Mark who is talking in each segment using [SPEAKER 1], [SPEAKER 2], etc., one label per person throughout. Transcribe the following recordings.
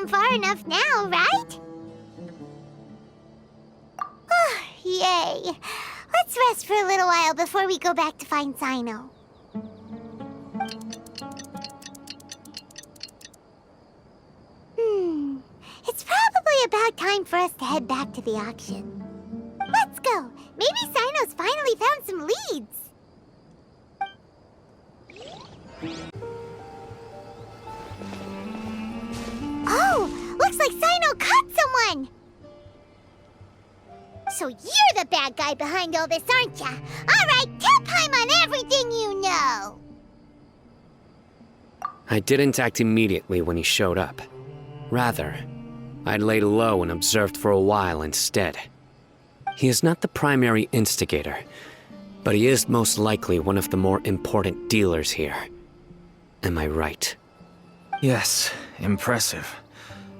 [SPEAKER 1] come far enough now, right? Yay. Let's rest for a little while before we go back to find Cyno. It's probably about time for us to head back to the auction. Let's go. Maybe Cyno's finally found some leads. Oh, looks like Cyno caught someone. So you're the bad guy behind all this, aren't ya? All right, tip him on everything you know.
[SPEAKER 2] I didn't act immediately when he showed up. Rather, I'd laid low and observed for a while instead. He is not the primary instigator, but he is most likely one of the more important dealers here. Am I right?
[SPEAKER 3] Yes, impressive.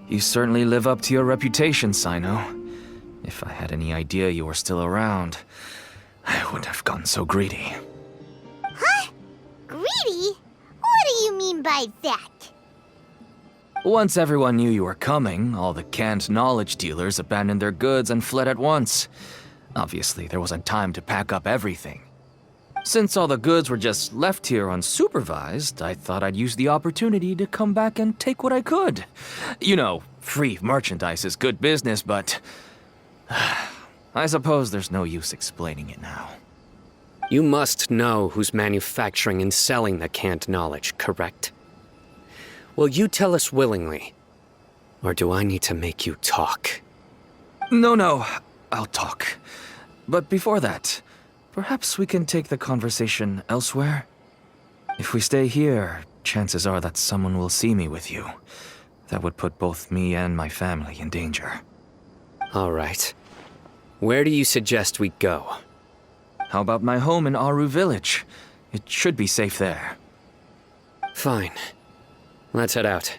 [SPEAKER 3] You certainly live up to your reputation, Cyno. If I had any idea you were still around, I wouldn't have gotten so greedy.
[SPEAKER 1] Huh? Greedy? What do you mean by that?
[SPEAKER 3] Once everyone knew you were coming, all the canned knowledge dealers abandoned their goods and fled at once. Obviously, there wasn't time to pack up everything. Since all the goods were just left here unsupervised, I thought I'd use the opportunity to come back and take what I could. You know, free merchandise is good business, but I suppose there's no use explaining it now.
[SPEAKER 2] You must know who's manufacturing and selling the canned knowledge, correct? Will you tell us willingly? Or do I need to make you talk?
[SPEAKER 3] No, I'll talk. But before that, perhaps we can take the conversation elsewhere? If we stay here, chances are that someone will see me with you. That would put both me and my family in danger.
[SPEAKER 2] All right. Where do you suggest we go?
[SPEAKER 3] How about my home in Aru Village? It should be safe there.
[SPEAKER 2] Fine. Let's head out.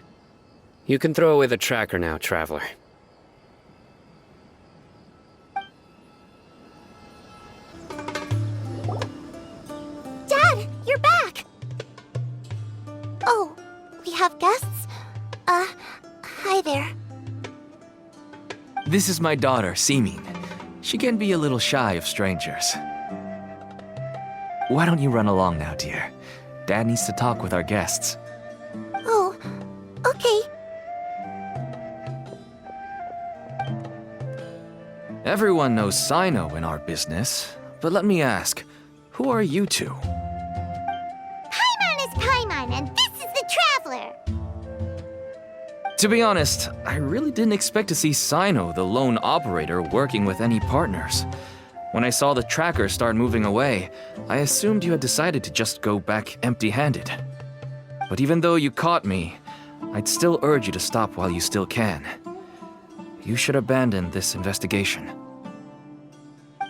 [SPEAKER 2] You can throw away the tracker now, traveler.
[SPEAKER 1] Dad, you're back! Oh, we have guests? Hi there.
[SPEAKER 3] This is my daughter, Simin. She can be a little shy of strangers. Why don't you run along now, dear? Dad needs to talk with our guests.
[SPEAKER 1] Oh, okay.
[SPEAKER 3] Everyone knows Cyno in our business, but let me ask, who are you two?
[SPEAKER 1] Paimon is Paimon, and this is the Traveler!
[SPEAKER 3] To be honest, I really didn't expect to see Cyno, the lone operator, working with any partners. When I saw the tracker start moving away, I assumed you had decided to just go back empty-handed. But even though you caught me, I'd still urge you to stop while you still can. You should abandon this investigation.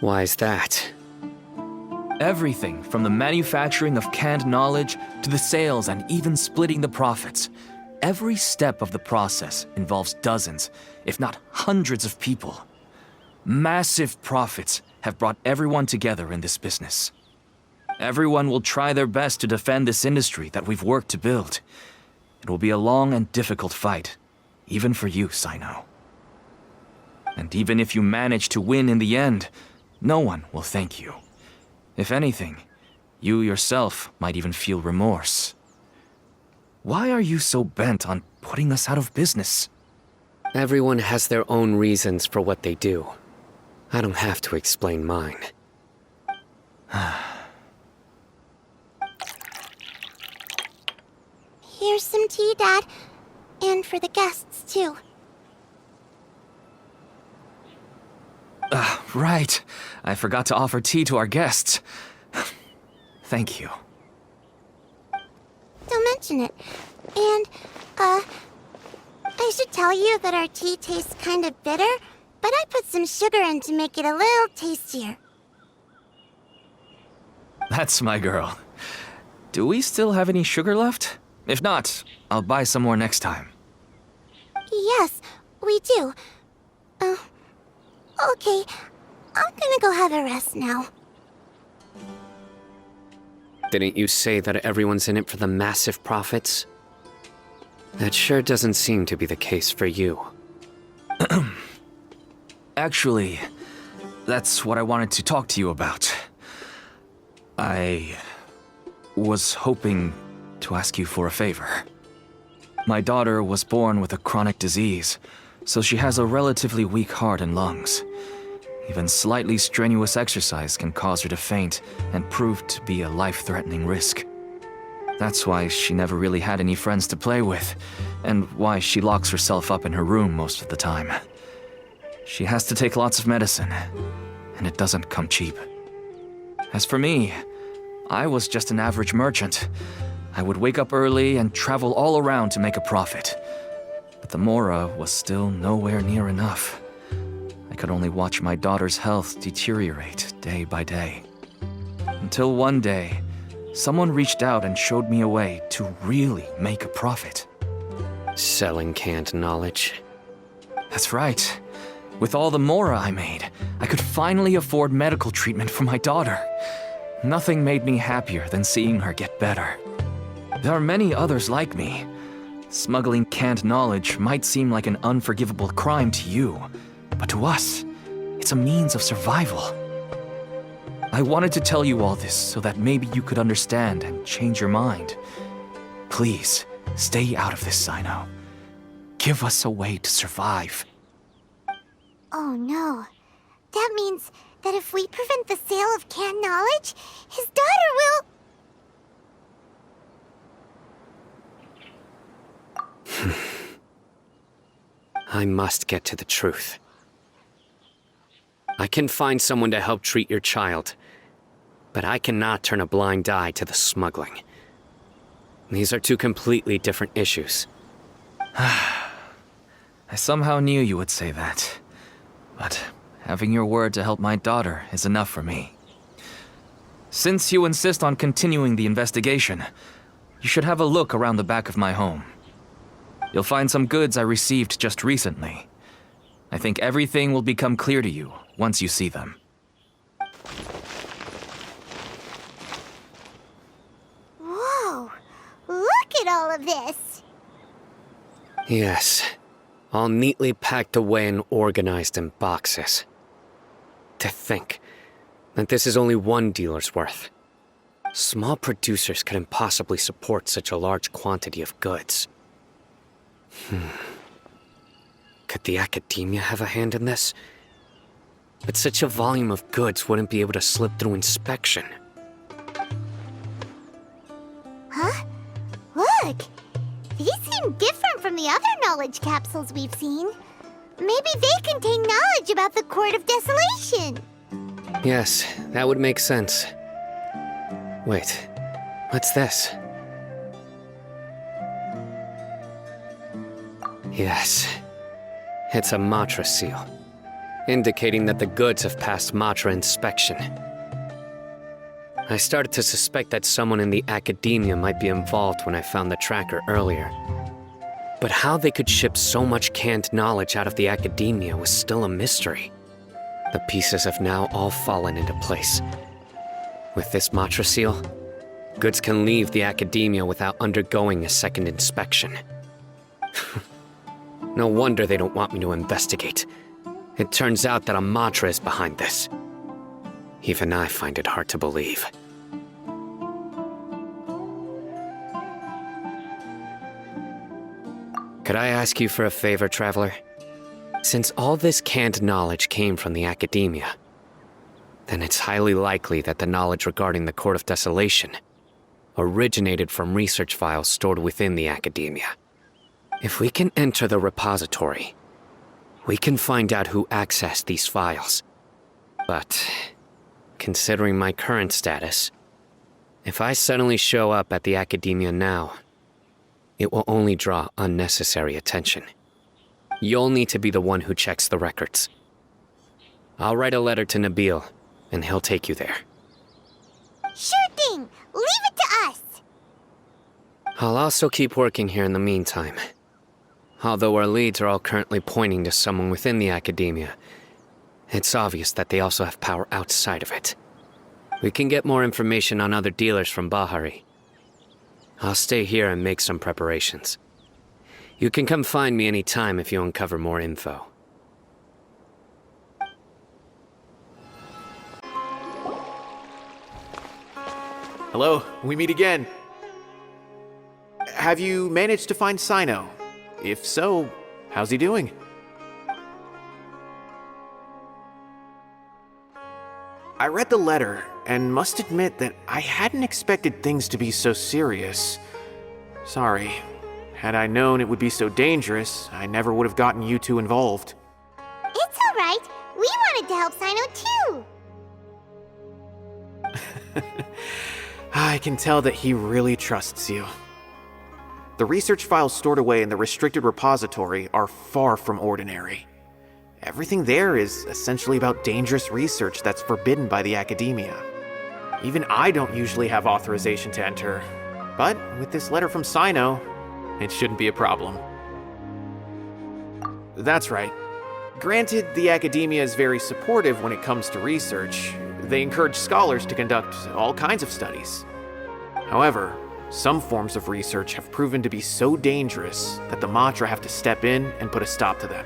[SPEAKER 2] Why is that?
[SPEAKER 3] Everything from the manufacturing of canned knowledge to the sales and even splitting the profits. Every step of the process involves dozens, if not hundreds of people. Massive profits have brought everyone together in this business. Everyone will try their best to defend this industry that we've worked to build. It will be a long and difficult fight, even for you, Cyno. And even if you manage to win in the end, no one will thank you. If anything, you yourself might even feel remorse. Why are you so bent on putting us out of business?
[SPEAKER 2] Everyone has their own reasons for what they do. I don't have to explain mine.
[SPEAKER 1] Here's some tea, Dad. And for the guests, too.
[SPEAKER 3] Right. I forgot to offer tea to our guests. Thank you.
[SPEAKER 1] Don't mention it. And, I should tell you that our tea tastes kind of bitter, but I put some sugar in to make it a little tastier.
[SPEAKER 3] That's my girl. Do we still have any sugar left? If not, I'll buy some more next time.
[SPEAKER 1] Yes, we do. Okay. I'm gonna go have a rest now.
[SPEAKER 2] Didn't you say that everyone's in it for the massive profits? That sure doesn't seem to be the case for you.
[SPEAKER 3] Actually, that's what I wanted to talk to you about. I was hoping to ask you for a favor. My daughter was born with a chronic disease, so she has a relatively weak heart and lungs. Even slightly strenuous exercise can cause her to faint and prove to be a life-threatening risk. That's why she never really had any friends to play with, and why she locks herself up in her room most of the time. She has to take lots of medicine, and it doesn't come cheap. As for me, I was just an average merchant. I would wake up early and travel all around to make a profit. But the Mora was still nowhere near enough. I could only watch my daughter's health deteriorate day by day. Until one day, someone reached out and showed me a way to really make a profit.
[SPEAKER 2] Selling canned knowledge.
[SPEAKER 3] That's right. With all the Mora I made, I could finally afford medical treatment for my daughter. Nothing made me happier than seeing her get better. There are many others like me. Smuggling canned knowledge might seem like an unforgivable crime to you, but to us, it's a means of survival. I wanted to tell you all this so that maybe you could understand and change your mind. Please, stay out of this, Cyno. Give us a way to survive.
[SPEAKER 1] Oh no. That means that if we prevent the sale of canned knowledge, his daughter will...
[SPEAKER 2] I must get to the truth. I can find someone to help treat your child, but I cannot turn a blind eye to the smuggling. These are two completely different issues.
[SPEAKER 3] I somehow knew you would say that. But having your word to help my daughter is enough for me. Since you insist on continuing the investigation, you should have a look around the back of my home. You'll find some goods I received just recently. I think everything will become clear to you once you see them.
[SPEAKER 1] Whoa! Look at all of this!
[SPEAKER 2] Yes, all neatly packed away and organized in boxes. To think that this is only one dealer's worth. Small producers couldn't possibly support such a large quantity of goods. Could the academia have a hand in this? But such a volume of goods wouldn't be able to slip through inspection.
[SPEAKER 1] Huh? Look! These seem different from the other knowledge capsules we've seen. Maybe they contain knowledge about the Court of Desolation.
[SPEAKER 2] Yes, that would make sense. Wait, what's this? Yes, it's a Matra seal, indicating that the goods have passed Matra inspection. I started to suspect that someone in the academia might be involved when I found the tracker earlier. But how they could ship so much canned knowledge out of the academia was still a mystery. The pieces have now all fallen into place. With this Matra seal, goods can leave the academia without undergoing a second inspection. No wonder they don't want me to investigate. It turns out that a Matra is behind this. Even I find it hard to believe. Could I ask you for a favor, Traveler? Since all this canned knowledge came from the academia, then it's highly likely that the knowledge regarding the Court of Desolation originated from research files stored within the academia. If we can enter the repository, we can find out who accessed these files. But, considering my current status, if I suddenly show up at the academia now, it will only draw unnecessary attention. You'll need to be the one who checks the records. I'll write a letter to Nabil, and he'll take you there.
[SPEAKER 1] Sure thing! Leave it to us!
[SPEAKER 2] I'll also keep working here in the meantime. Although our leads are all currently pointing to someone within the academia, it's obvious that they also have power outside of it. We can get more information on other dealers from Bahari. I'll stay here and make some preparations. You can come find me anytime if you uncover more info.
[SPEAKER 4] Hello, we meet again. Have you managed to find Cyno? If so, how's he doing? I read the letter and must admit that I hadn't expected things to be so serious. Sorry. Had I known it would be so dangerous, I never would have gotten you two involved.
[SPEAKER 1] It's all right. We wanted to help Cyno too.
[SPEAKER 4] I can tell that he really trusts you. The research files stored away in the restricted repository are far from ordinary. Everything there is essentially about dangerous research that's forbidden by the academia. Even I don't usually have authorization to enter, but with this letter from Cyno, it shouldn't be a problem. That's right. Granted, the academia is very supportive when it comes to research. They encourage scholars to conduct all kinds of studies. However, some forms of research have proven to be so dangerous that the Matra have to step in and put a stop to them.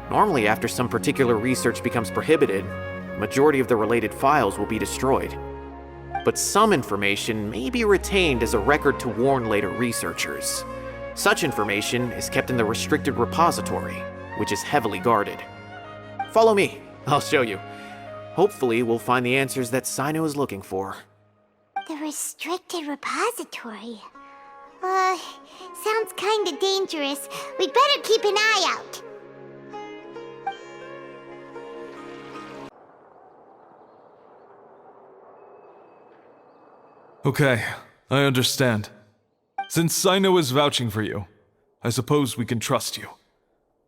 [SPEAKER 4] Normally, after some particular research becomes prohibited, the majority of the related files will be destroyed. But some information may be retained as a record to warn later researchers. Such information is kept in the restricted repository, which is heavily guarded. Follow me, I'll show you. Hopefully, we'll find the answers that Cyno is looking for.
[SPEAKER 1] The restricted repository. Sounds kinda dangerous. We'd better keep an eye out.
[SPEAKER 5] Okay, I understand. Since Cyno is vouching for you, I suppose we can trust you.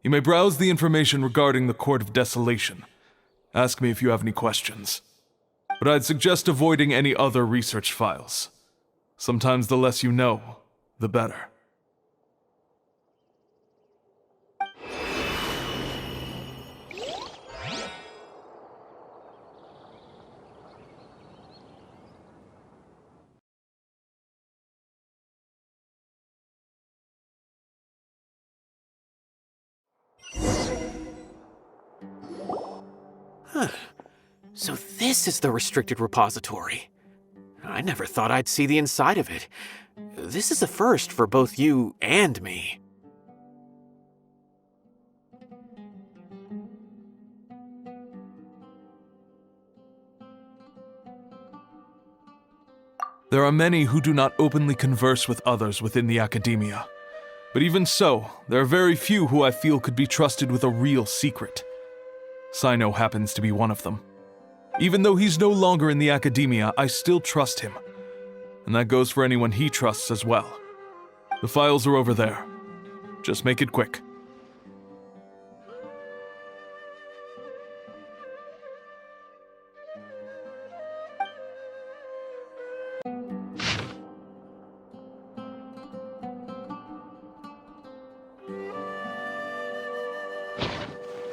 [SPEAKER 5] You may browse the information regarding the Court of Desolation. Ask me if you have any questions. But I'd suggest avoiding any other research files. Sometimes the less you know, the better.
[SPEAKER 4] So this is the restricted repository. I never thought I'd see the inside of it. This is a first for both you and me.
[SPEAKER 5] There are many who do not openly converse with others within the academia. But even so, there are very few who I feel could be trusted with a real secret. Cyno happens to be one of them. Even though he's no longer in the academia, I still trust him. And that goes for anyone he trusts as well. The files are over there. Just make it quick.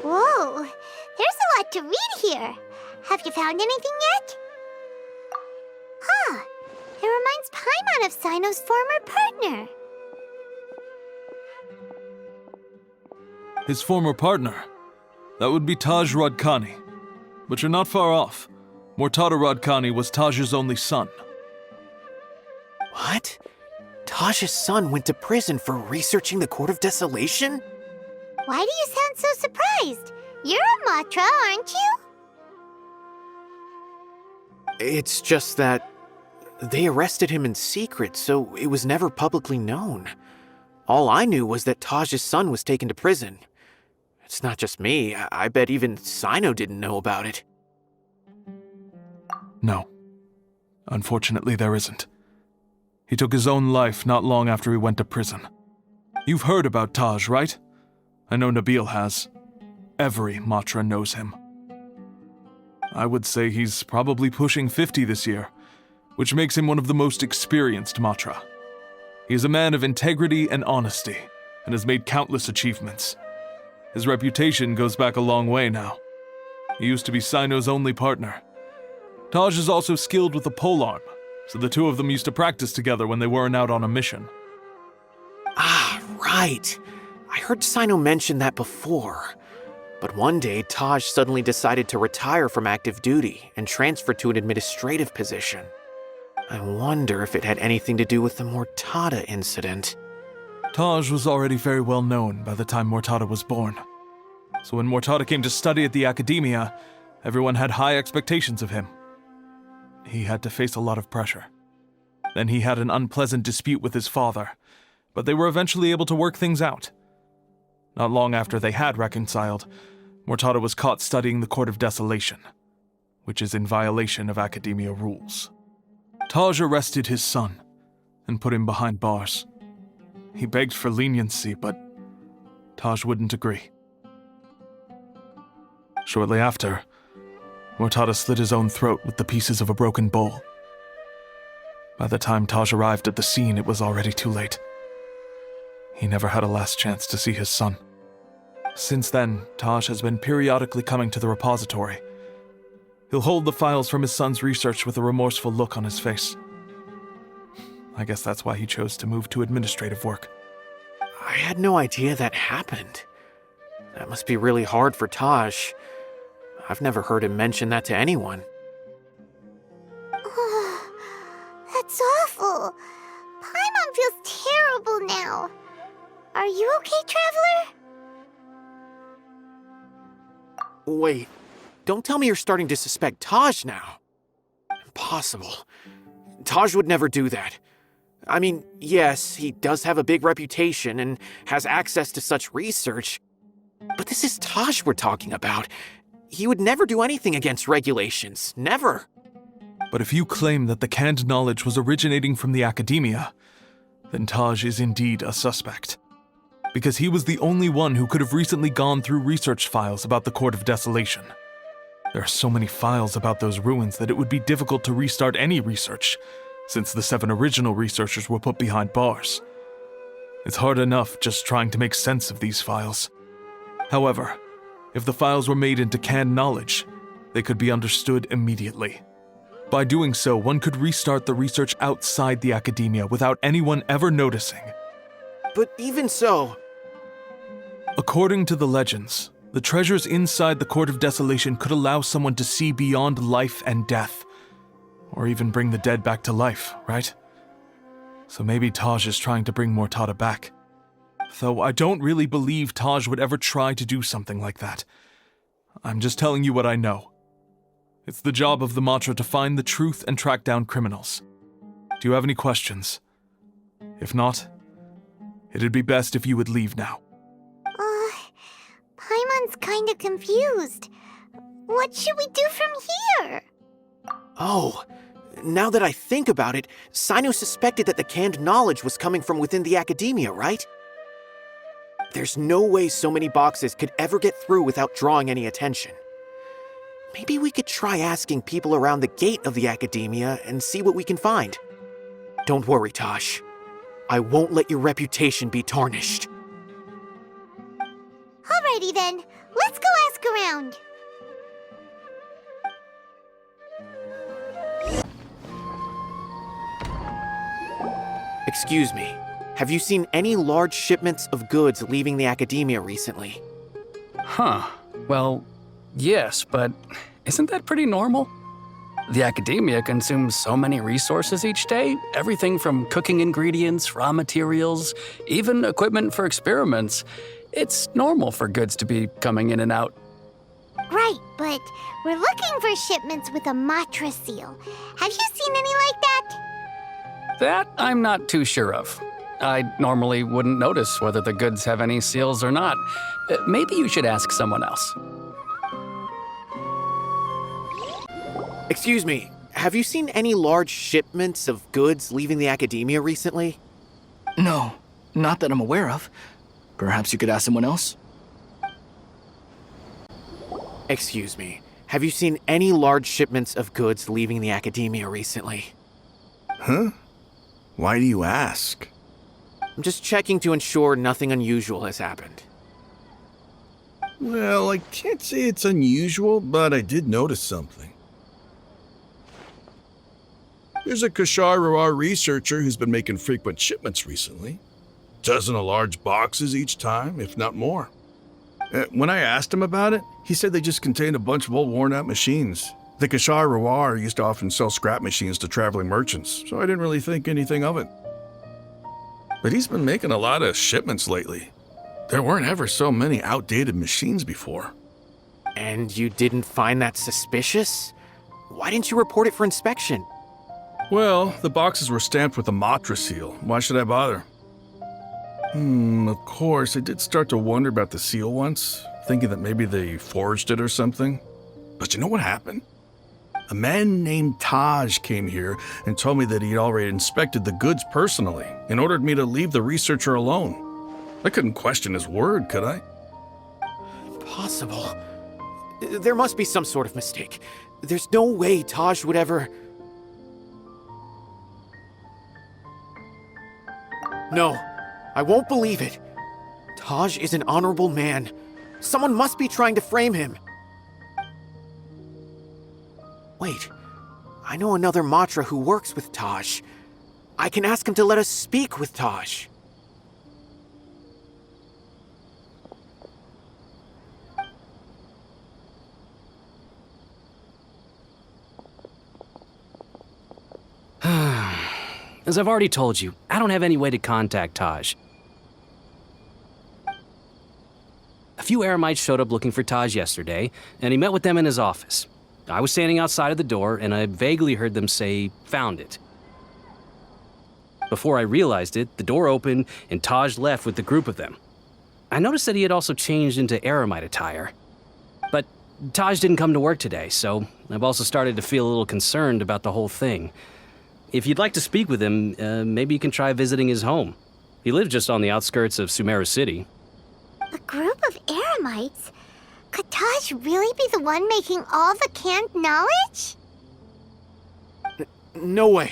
[SPEAKER 1] Whoa, there's a lot to read here. Have you found anything yet? Huh, it reminds Paimon of Cyno's former partner.
[SPEAKER 5] His former partner? That would be Taj Radkani. But you're not far off. Mortada Radkani was Taj's only son.
[SPEAKER 4] What? Taj's son went to prison for researching the Court of Desolation?
[SPEAKER 1] Why do you sound so surprised? You're a Matra, aren't you?
[SPEAKER 4] It's just that they arrested him in secret, so it was never publicly known. All I knew was that Taj's son was taken to prison. It's not just me. I bet even Cyno didn't know about it.
[SPEAKER 5] No. Unfortunately, there isn't. He took his own life not long after he went to prison. You've heard about Taj, right? I know Nabil has. Every Matra knows him. I would say he's probably pushing 50 this year, which makes him one of the most experienced Matra. He is a man of integrity and honesty, and has made countless achievements. His reputation goes back a long way now. He used to be Cyno's only partner. Taj is also skilled with the polearm, so the two of them used to practice together when they weren't out on a mission.
[SPEAKER 4] Ah, Right. I heard Cyno mention that before. But one day, Taj suddenly decided to retire from active duty and transfer to an administrative position. I wonder if it had anything to do with the Mortada incident.
[SPEAKER 5] Taj was already very well known by the time Mortada was born. So when Mortada came to study at the Academia, everyone had high expectations of him. He had to face a lot of pressure. Then he had an unpleasant dispute with his father, but they were eventually able to work things out. Not long after they had reconciled, Mortada was caught studying the Court of Desolation, which is in violation of Academia rules. Taj arrested his son and put him behind bars. He begged for leniency, but Taj wouldn't agree. Shortly after, Mortada slit his own throat with the pieces of a broken bowl. By the time Taj arrived at the scene, it was already too late. He never had a last chance to see his son. Since then, Taj has been periodically coming to the repository. He'll hold the files from his son's research with a remorseful look on his face. I guess that's why he chose to move to administrative work.
[SPEAKER 4] I had no idea that happened. That must be really hard for Taj. I've never heard him mention that to anyone.
[SPEAKER 1] That's awful. Paimon feels terrible now. Are you okay, Traveler?
[SPEAKER 4] Wait, don't tell me you're starting to suspect Taj now. Impossible. Taj would never do that. I mean, yes, he does have a big reputation and has access to such research, but this is Taj we're talking about. He would never do anything against regulations. Never.
[SPEAKER 5] But if you claim that the canned knowledge was originating from the Academia, then Taj is indeed a suspect. Because he was the only one who could have recently gone through research files about the Court of Desolation. There are so many files about those ruins that it would be difficult to restart any research, since the 7 original researchers were put behind bars. It's hard enough just trying to make sense of these files. However, if the files were made into canned knowledge, they could be understood immediately. By doing so, one could restart the research outside the Academia without anyone ever noticing.
[SPEAKER 4] But even so...
[SPEAKER 5] According to the legends, the treasures inside the Court of Desolation could allow someone to see beyond life and death, or even bring the dead back to life, right? So maybe Taj is trying to bring Mortada back. Though I don't really believe Taj would ever try to do something like that. I'm just telling you what I know. It's the job of the Mantra to find the truth and track down criminals. Do you have any questions? If not, it'd be best if you would leave now.
[SPEAKER 1] Paimon's kinda confused. What should we do from here?
[SPEAKER 4] Oh, now that I think about it, Cyno suspected that the canned knowledge was coming from within the Academia, right? There's no way so many boxes could ever get through without drawing any attention. Maybe we could try asking people around the gate of the Academia and see what we can find. Don't worry, Taj. I won't let your reputation be tarnished.
[SPEAKER 1] Alrighty then, let's go ask around.
[SPEAKER 4] Excuse me, have you seen any large shipments of goods leaving the Academia recently?
[SPEAKER 6] Huh. Well, yes, but isn't that pretty normal? The Academia consumes so many resources each day, everything from cooking ingredients, raw materials, even equipment for experiments. It's normal for goods to be coming in and out.
[SPEAKER 1] Right, but we're looking for shipments with a Matra seal. Have you seen any like that?
[SPEAKER 6] That I'm not too sure of. I normally wouldn't notice whether the goods have any seals or not. Maybe you should ask someone else.
[SPEAKER 4] Excuse me, have you seen any large shipments of goods leaving the Academia recently?
[SPEAKER 7] No, not that I'm aware of. Perhaps you could ask someone else?
[SPEAKER 4] Excuse me, have you seen any large shipments of goods leaving the Academia recently?
[SPEAKER 8] Huh? Why do you ask?
[SPEAKER 4] I'm just checking to ensure nothing unusual has happened.
[SPEAKER 8] Well, I can't say it's unusual, but I did notice something. There's a Kashar researcher who's been making frequent shipments recently. dozen of large boxes each time, if not more. When I asked him about it, he said they just contained a bunch of old worn-out machines. The Kashar Rawar used to often sell scrap machines to traveling merchants, so I didn't really think anything of it. But he's been making a lot of shipments lately. There weren't ever so many outdated machines before.
[SPEAKER 4] And you didn't find that suspicious? Why didn't you report it for inspection?
[SPEAKER 8] Well, the boxes were stamped with a Matra seal. Why should I bother? Of course, I did start to wonder about the seal once, thinking that maybe they forged it or something. But you know what happened? A man named Taj came here and told me that he'd already inspected the goods personally and ordered me to leave the researcher alone. I couldn't question his word, could I?
[SPEAKER 4] Impossible. There must be some sort of mistake. There's no way Taj would ever... No, I won't believe it. Taj is an honorable man. Someone must be trying to frame him. Wait, I know another Matra who works with Taj. I can ask him to let us speak with Taj.
[SPEAKER 6] As I've already told you, I don't have any way to contact Taj. A few Eremites showed up looking for Taj yesterday, and he met with them in his office. I was standing outside of the door, and I vaguely heard them say, "Found it." Before I realized it, the door opened, and Taj left with the group of them. I noticed that he had also changed into Eremite attire. But Taj didn't come to work today, so I've also started to feel a little concerned about the whole thing. If you'd like to speak with him, maybe you can try visiting his home. He lives just on the outskirts of Sumeru City.
[SPEAKER 1] A group of Eremites? Could Taj really be the one making all the canned knowledge?
[SPEAKER 4] No way.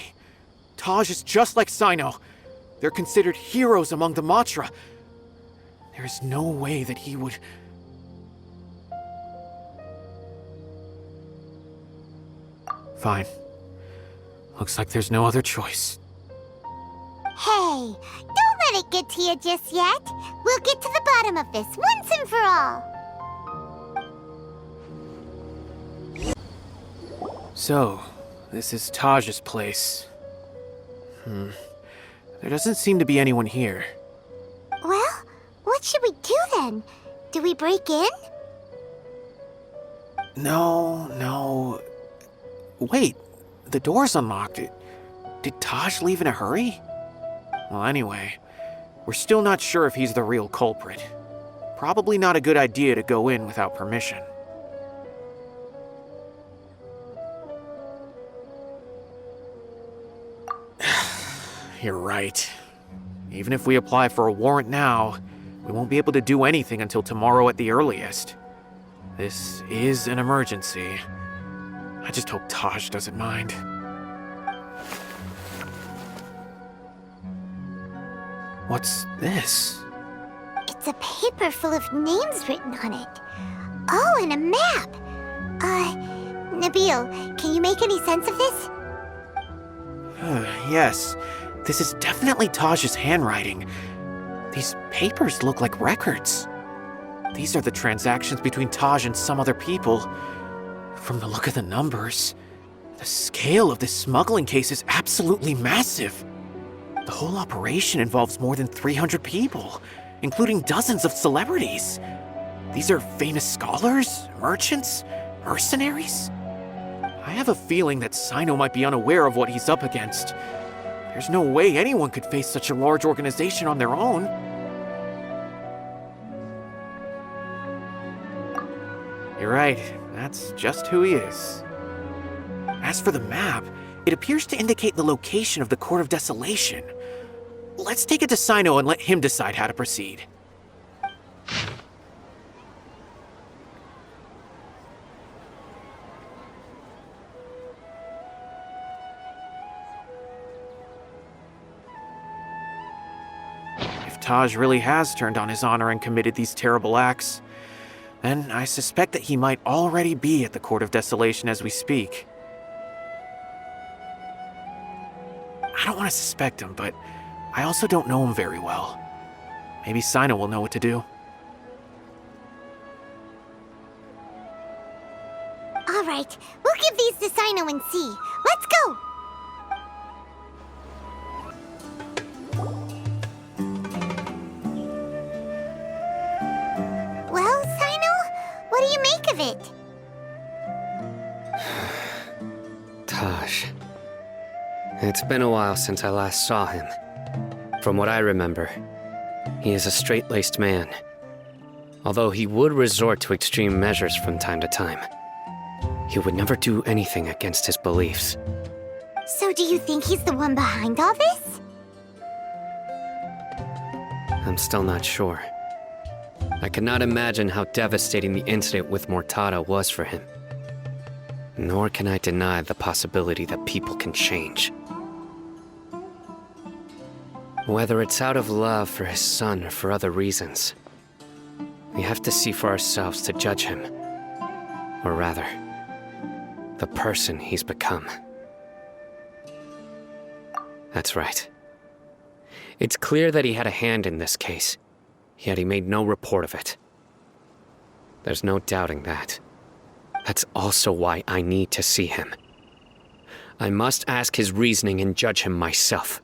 [SPEAKER 4] Taj is just like Cyno. They're considered heroes among the Matra. There's no way that he would... Fine. Looks like there's no other choice.
[SPEAKER 1] Hey, don't let it get to you just yet. We'll get to the bottom of this once and for all.
[SPEAKER 4] So, this is Taj's place. There doesn't seem to be anyone here.
[SPEAKER 1] Well, what should we do then? Do we break in?
[SPEAKER 4] No. Wait, the door's unlocked. Did Taj leave in a hurry? Well, anyway, we're still not sure if he's the real culprit. Probably not a good idea to go in without permission. You're right. Even if we apply for a warrant now, we won't be able to do anything until tomorrow at the earliest. This is an emergency. I just hope Taj doesn't mind. What's this?
[SPEAKER 1] It's a paper full of names written on it. Oh, and a map. Nabil, can you make any sense of this?
[SPEAKER 4] Yes, this is definitely Taj's handwriting. These papers look like records. These are the transactions between Taj and some other people. From the look of the numbers, the scale of this smuggling case is absolutely massive. The whole operation involves more than 300 people, including dozens of celebrities. These are famous scholars, merchants, mercenaries. I have a feeling that Cyno might be unaware of what he's up against. There's no way anyone could face such a large organization on their own. You're right, that's just who he is. As for the map, it appears to indicate the location of the Court of Desolation. Let's take it to Cyno and let him decide how to proceed. If Taj really has turned on his honor and committed these terrible acts, then I suspect that he might already be at the Court of Desolation as we speak. I don't want to suspect him, but I also don't know him very well. Maybe Cyno will know what to do.
[SPEAKER 1] All right, we'll give these to Cyno and see. Let's go! Well, Cyno, what do you make of it?
[SPEAKER 2] Taj. It's been a while since I last saw him. From what I remember, he is a straight-laced man. Although he would resort to extreme measures from time to time, he would never do anything against his beliefs.
[SPEAKER 1] So do you think he's the one behind all this?
[SPEAKER 2] I'm still not sure. I cannot imagine how devastating the incident with Mortada was for him. Nor can I deny the possibility that people can change. Whether it's out of love for his son or for other reasons, we have to see for ourselves to judge him. Or rather, the person he's become. That's right. It's clear that he had a hand in this case, yet he made no report of it. There's no doubting that. That's also why I need to see him. I must ask his reasoning and judge him myself.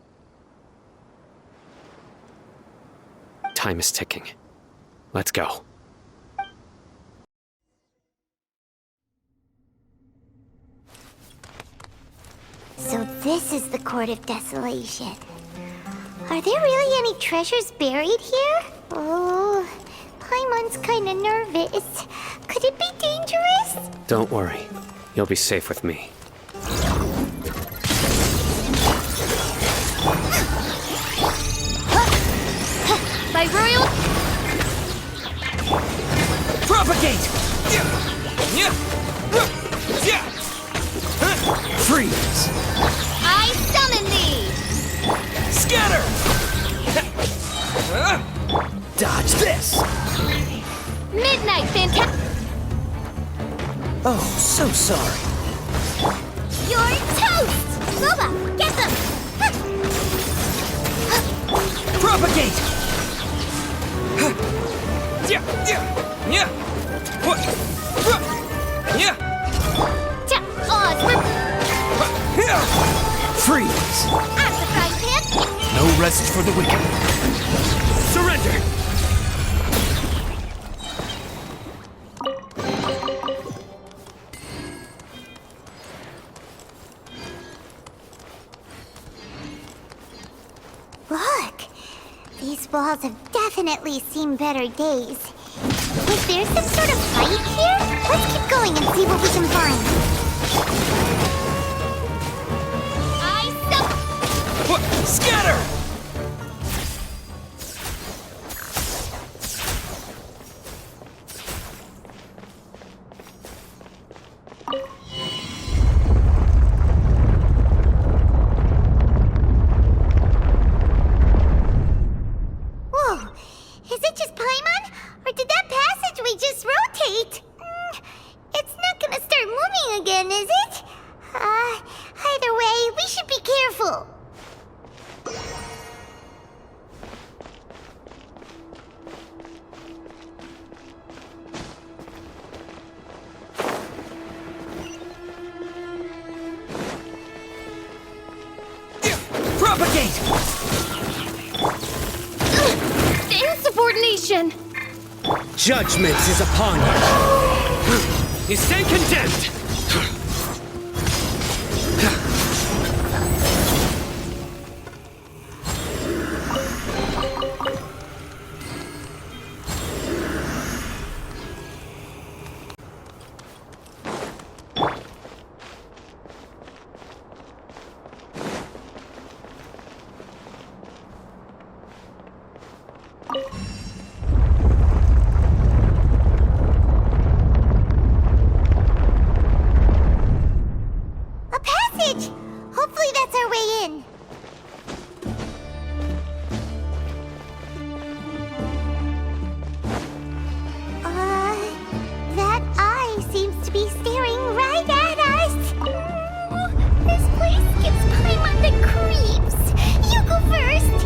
[SPEAKER 2] Time is ticking. Let's go.
[SPEAKER 1] So this is the Court of Desolation. Are there really any treasures buried here? Oh, Paimon's kinda nervous. Could it be dangerous?
[SPEAKER 2] Don't worry. You'll be safe with me.
[SPEAKER 1] By royal...
[SPEAKER 3] Propagate! Freeze!
[SPEAKER 1] I summon thee!
[SPEAKER 3] Scatter! Dodge this!
[SPEAKER 1] Midnight Fantastic...
[SPEAKER 3] Oh, so sorry.
[SPEAKER 1] You're toast! Boba, get them!
[SPEAKER 3] Propagate! Freeze!
[SPEAKER 1] At the frying pan!
[SPEAKER 3] No rest for the wicked. Surrender!
[SPEAKER 1] Look! These walls have definitely seen better days. Is there some sort of fight here? Let's keep going and see what we can find.
[SPEAKER 3] Scatter!
[SPEAKER 1] Whoa! Is it just Paimon? Or did that passageway just rotate? It's not gonna start moving again, is it? Either way, we should be careful.
[SPEAKER 3] Propagate!
[SPEAKER 1] Insubordination!
[SPEAKER 2] Judgment is upon you! You stand condemned!
[SPEAKER 1] A passage! Hopefully that's our way in. That eye seems to be staring right at us. This place gives Paimon the creeps. You go first.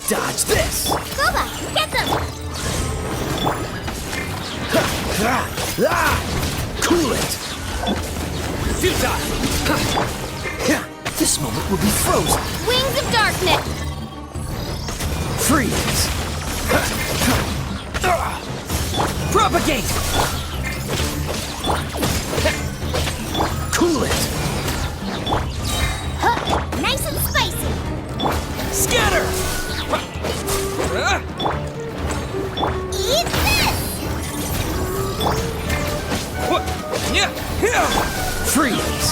[SPEAKER 9] Dodge this!
[SPEAKER 1] Boba, get them!
[SPEAKER 9] Cool it! Futile! This moment will be frozen!
[SPEAKER 1] Wings of darkness!
[SPEAKER 9] Freeze! Propagate! Cool it!
[SPEAKER 1] Nice and spicy!
[SPEAKER 9] Scatter!
[SPEAKER 1] Eat this!
[SPEAKER 9] Freeze!